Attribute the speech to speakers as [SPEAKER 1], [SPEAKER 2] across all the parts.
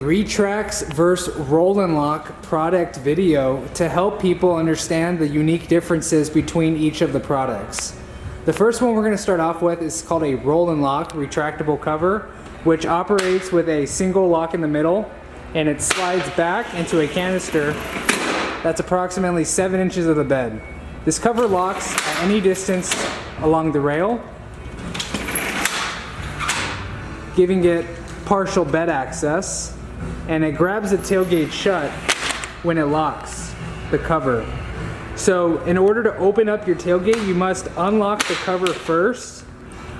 [SPEAKER 1] Retrax versus Roll-N-Lock product video to help people understand the unique differences between each of the products. The first one we're going to start off with is called a Roll-N-Lock retractable cover, which operates with a single lock in the middle, and it slides back into a canister that's approximately 7 inches of the bed. This cover locks at any distance along the rail, giving it partial bed access, and it grabs the tailgate shut when it locks the cover. So in order to open up your tailgate, you must unlock the cover first,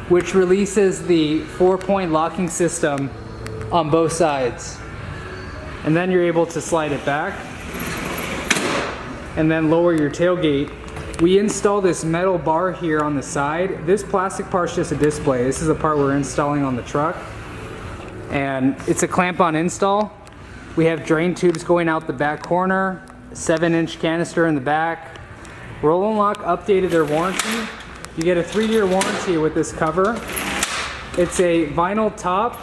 [SPEAKER 1] which releases the 4-point locking system on both sides. And then you're able to slide it back and then lower your tailgate. We install this metal bar here on the side. This plastic part's just a display. This is the part we're installing on the truck. And it's a clamp-on install. We have drain tubes going out the back corner, 7-inch canister in the back. Roll-N-Lock updated their warranty. You get a 3-year warranty with this cover. It's a vinyl top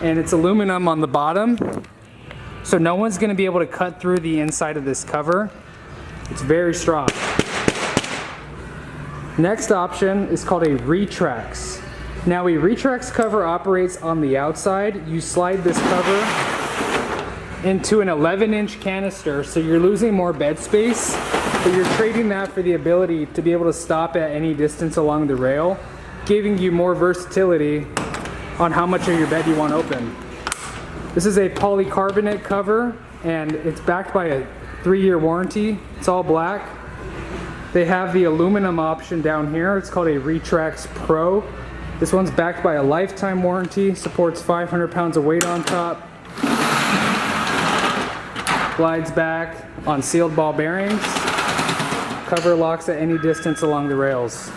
[SPEAKER 1] and it's aluminum on the bottom. So no one's gonna be able to cut through the inside of this cover. It's very strong. Next option is called a Retrax. Now a Retrax cover operates on the outside. You slide this cover into an 11-inch canister, so you're losing more bed space, but you're trading that for the ability to be able to stop at any distance along the rail, giving you more versatility on how much of your bed you want open. This is a polycarbonate cover, and it's backed by a 3-year warranty. It's all black. They have the aluminum option down here. It's called a Retrax Pro. This one's backed by a lifetime warranty, supports 500 pounds of weight on top, glides back on sealed ball bearings, cover locks at any distance along the rails.